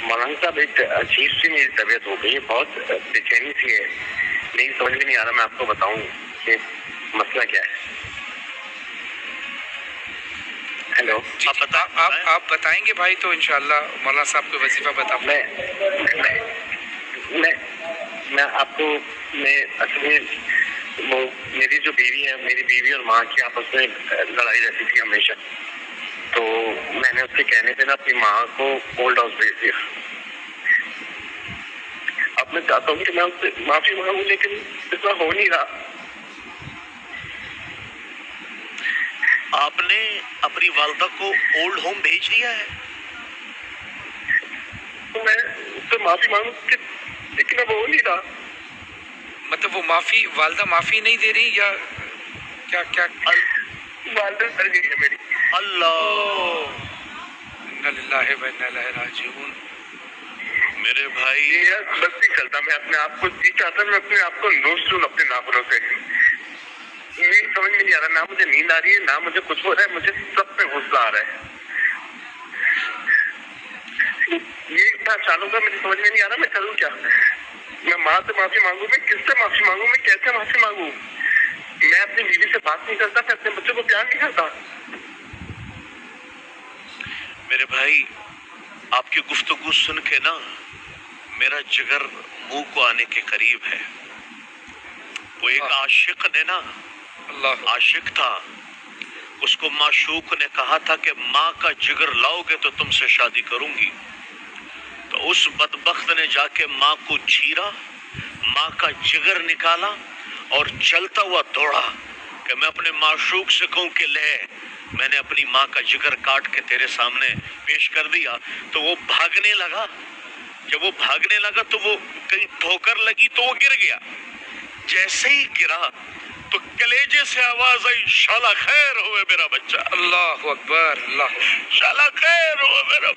مولانا صاحب ایک عجیب سی میری طبیعت ہو گئی ہے، بہت بے چینی سی ہے، میری سمجھ میں نہیں آ رہا میں آپ کو بتاؤں کہ مسئلہ کیا ہے. ہیلو. آپ بتائیں گے بھائی تو انشاءاللہ مولانا صاحب کو وظیفہ بتا میں آپ کو اصل میں وہ میری جو بیوی ہے، میری بیوی اور ماں کی آپس میں لڑائی رہتی تھی ہمیشہ، تو میں نے اس کے کہنے پہ نا اپنی ماں کو اولڈ ہاؤس بھیج دیا. اب میں چاہتا ہوں کہ میں اس سے معافی مانگوں، لیکن اتنا ہو نہیں رہا. آپ نے اپنی والدہ کو اولڈ ہوم بھیج دیا ہے؟ تو میں اس سے معافی مانگوں لیکن اب ہو نہیں رہا. مطلب وہ والدہ معافی نہیں دے رہی یا کیا والدہ ڈر گئی ہے میری. اللہ انا للہ و انا الیہ راجعون. میرے بھائی بس نہیں چلتا، میں اپنے آپ کو جی چاہتا، میں اپنے آپ کو نوچ لوں اپنے ناخنوں سے. میری سمجھ میں نہیں آ رہا، نہ مجھے نیند آ رہی ہے، نہ مجھے کچھ ہو رہا ہے، مجھے سب پہ غصہ آ رہا ہے. یہ اتنا چالو کا مجھے سمجھ میں نہیں آ رہا میں کروں کیا. میں ماں سے معافی مانگوں، میں کس سے معافی مانگوں، میں کیسے معافی مانگوں. میں اپنی بیوی سے بات نہیں کرتا، میں اپنے بچوں کو پیار نہیں کرتا. میرے بھائی آپ کی گفتگو سن کے نا میرا جگر منہ کو آنے کے قریب ہے. وہ ایک عاشق نے نا، اللہ عاشق تھا، اس کو معشوق نے کہا تھا کہ ماں کا جگر لاؤ گے تو تم سے شادی کروں گی. تو اس بدبخت نے جا کے ماں کو چیرا، ماں کا جگر نکالا اور چلتا ہوا دوڑا کہ میں اپنے معشوق سے کہوں کہ لے میں نے اپنی ماں کا جگر کاٹ کے تیرے سامنے پیش کر دیا. تو وہ بھاگنے لگا. جب وہ بھاگنے لگا تو وہ کہیں ٹھوکر لگی تو وہ گر گیا. جیسے ہی گرا تو کلیجے سے آواز آئی، شالا خیر ہوئے میرا بچہ. اللہ اکبر. اللہ شالا خیر ہوئے میرا